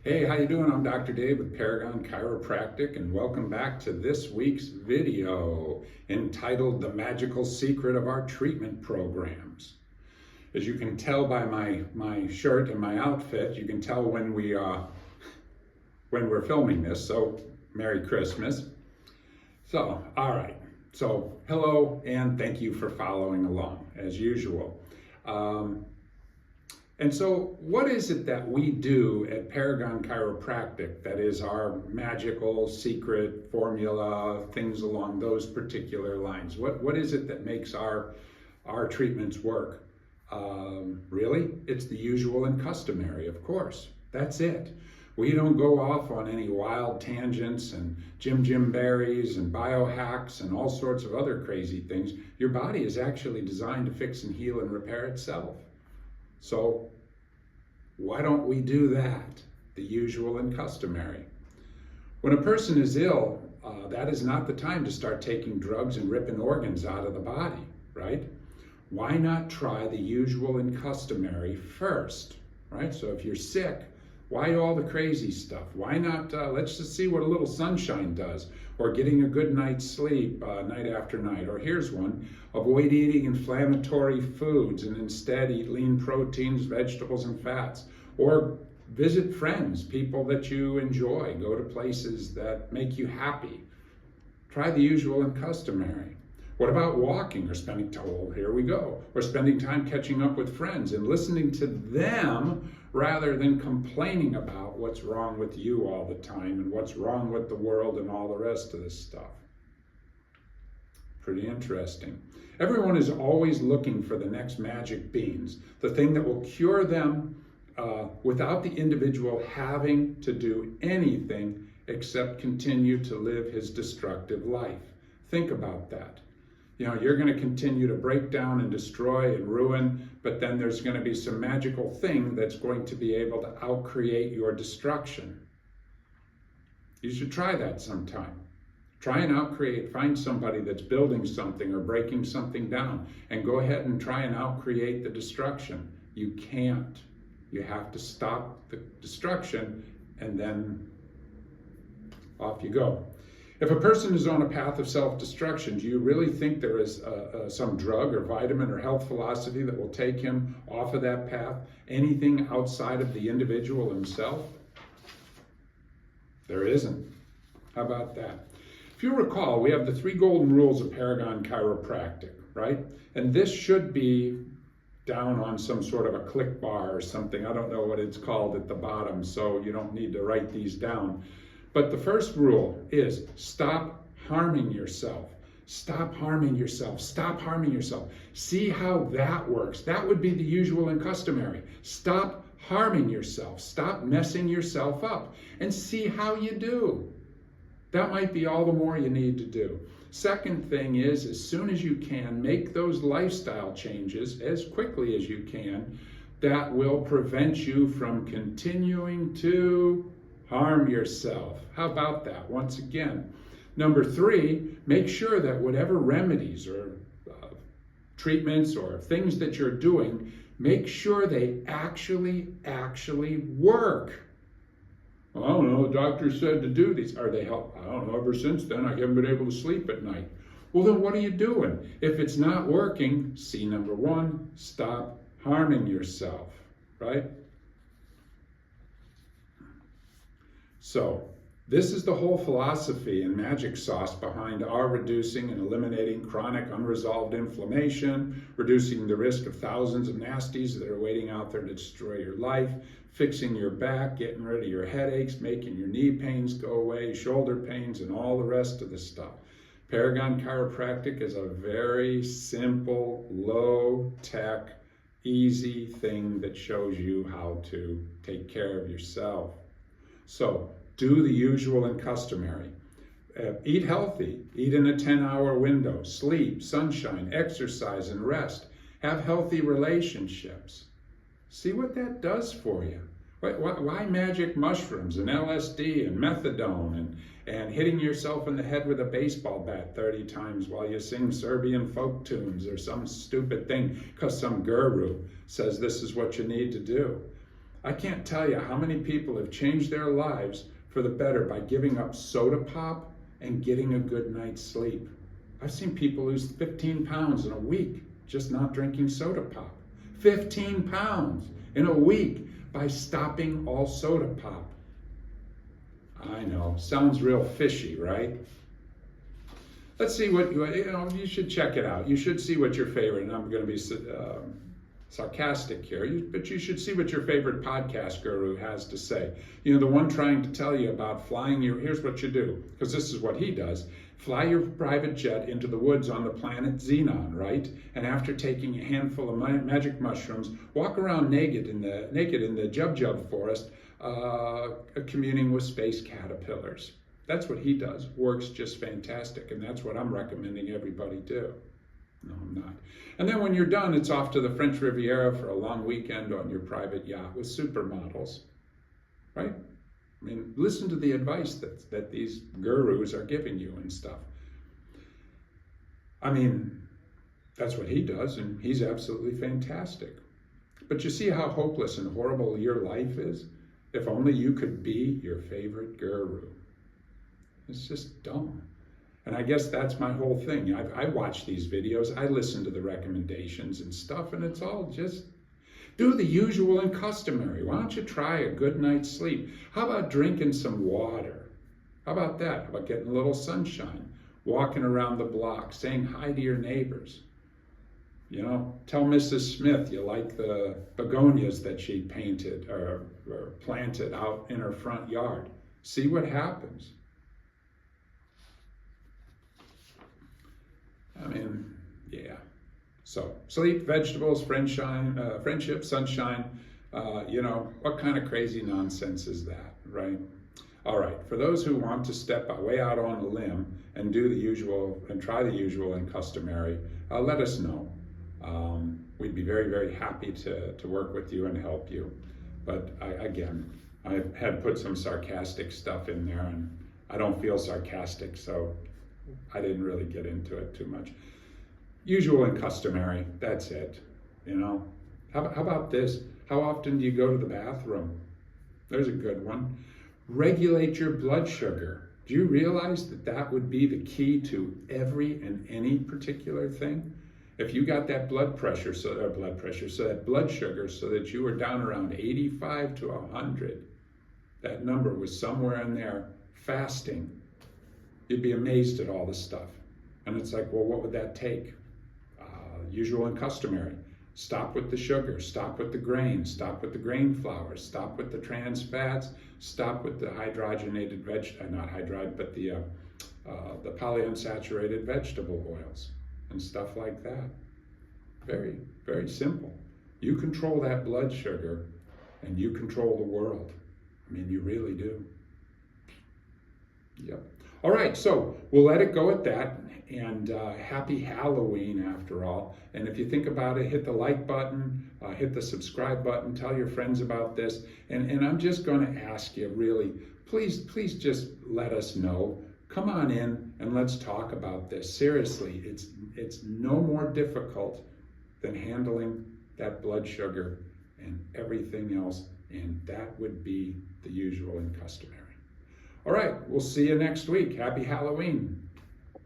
Hey, how you doing? I'm Dr. Dave with Paragon Chiropractic, and welcome back to this week's video entitled The Magical Secret of Our Treatment Programs. As you can tell by my shirt and my outfit, you can tell when we're filming this, so Merry Christmas. So, all right. So, hello, and thank you for following along, as usual. And so what is it that we do at Paragon Chiropractic that is our magical secret formula, things along those particular lines? What is it that makes our treatments work? Really, it's the usual and customary, of course. That's it. We don't go off on any wild tangents and Jim berries and biohacks and all sorts of other crazy things. Your body is actually designed to fix and heal and repair itself. So why don't we do that? The usual and customary. When a person is ill, that is not the time to start taking drugs and ripping organs out of the body, right? Why not try the usual and customary first, right? So if you're sick, why all the crazy stuff? Why not, let's just see what a little sunshine does, or getting a good night's sleep night after night. Or here's one, avoid eating inflammatory foods and instead eat lean proteins, vegetables, and fats. Or visit friends, people that you enjoy. Go to places that make you happy. Try the usual and customary. What about walking or spending time, well, here we go, or spending time catching up with friends and listening to them rather than complaining about what's wrong with you all the time and what's wrong with the world and all the rest of this stuff. Pretty interesting. Everyone is always looking for the next magic beans, the thing that will cure them without the individual having to do anything except continue to live his destructive life. Think about that. You know, you're going to continue to break down and destroy and ruin, but then there's going to be some magical thing that's going to be able to outcreate your destruction. You should try that sometime. Try and outcreate, find somebody that's building something or breaking something down, and go ahead and try and outcreate the destruction. You can't. You have to stop the destruction, and then off you go. If a person is on a path of self-destruction, do you really think there is some drug or vitamin or health philosophy that will take him off of that path? Anything outside of the individual himself? There isn't. How about that? If you recall, we have the 3 golden rules of Paragon Chiropractic, right? And this should be down on some sort of a click bar or something. I don't know what it's called at the bottom, so you don't need to write these down. But the first rule is stop harming yourself. Stop harming yourself. Stop harming yourself. See how that works. That would be the usual and customary. Stop harming yourself. Stop messing yourself up and see how you do. That might be all the more you need to do. Second thing is, as soon as you can, make those lifestyle changes as quickly as you can. That will prevent you from continuing to harm yourself. How about that? Once again. Number 3, make sure that whatever remedies or treatments or things that you're doing, make sure they actually work. Well, I don't know, the doctor said to do these. Are they help? I don't know, ever since then I haven't been able to sleep at night. Well, then what are you doing? If it's not working, see number 1, stop harming yourself, right? So, this is the whole philosophy and magic sauce behind our reducing and eliminating chronic unresolved inflammation, reducing the risk of thousands of nasties that are waiting out there to destroy your life, fixing your back, getting rid of your headaches, making your knee pains go away, shoulder pains, and all the rest of the stuff. Paragon Chiropractic is a very simple, low-tech, easy thing that shows you how to take care of yourself. So, do the usual and customary. Eat healthy. Eat in a 10-hour window. Sleep, sunshine, exercise, and rest. Have healthy relationships. See what that does for you. Why magic mushrooms and LSD and methadone and hitting yourself in the head with a baseball bat 30 times while you sing Serbian folk tunes or some stupid thing because some guru says this is what you need to do? I can't tell you how many people have changed their lives for the better by giving up soda pop and getting a good night's sleep. I've seen people lose 15 pounds in a week just not drinking soda pop. 15 pounds in a week by stopping all soda pop. I know, sounds real fishy, right? Let's see what, you should check it out. You should see what your favorite, and I'm going to be sarcastic here, but you should see what your favorite podcast guru has to say. The one trying to tell you about here's what you do, because this is what he does. Fly your private jet into the woods on the planet Xenon, right? And after taking a handful of magic mushrooms, walk around naked in the Jub forest, communing with space caterpillars. That's what he does. Works just fantastic, and that's what I'm recommending everybody do. No, I'm not. And then when you're done, it's off to the French Riviera for a long weekend on your private yacht with supermodels, right? I mean, listen to the advice that these gurus are giving you and stuff. I mean, that's what he does, and he's absolutely fantastic. But you see how hopeless and horrible your life is? If only you could be your favorite guru. It's just dumb. And I guess that's my whole thing. I watch these videos, I listen to the recommendations and stuff, and it's all just do the usual and customary. Why don't you try a good night's sleep? How about drinking some water? How about that? How about getting a little sunshine? Walking around the block, saying hi to your neighbors. Tell Mrs. Smith you like the begonias that she painted or planted out in her front yard. See what happens. I mean, yeah. So, sleep, vegetables, friendship, sunshine, what kind of crazy nonsense is that, right? All right, for those who want to step way out on a limb and do the usual and try the usual and customary, let us know. We'd be very, very happy to work with you and help you. But I had put some sarcastic stuff in there, and I don't feel sarcastic, so I didn't really get into it too much. Usual and customary, that's it. How about this? How often do you go to the bathroom? There's a good one. Regulate your blood sugar. Do you realize that would be the key to every and any particular thing? If you got that blood sugar, so that you were down around 85 to 100, that number was somewhere in there, fasting, you'd be amazed at all this stuff. And it's like, well, what would that take? Usual and customary. Stop with the sugar, stop with the grains, stop with the grain flours, stop with the trans fats, stop with the hydrogenated the polyunsaturated vegetable oils and stuff like that. Very, very simple. You control that blood sugar and you control the world. I mean, you really do. Yep. All right, so we'll let it go at that, and happy Halloween after all. And if you think about it, hit the like button, hit the subscribe button, tell your friends about this. And I'm just going to ask you, really, please just let us know. Come on in and let's talk about this. Seriously, it's no more difficult than handling that blood sugar and everything else, and that would be the usual and customary. All right, we'll see you next week. Happy Halloween.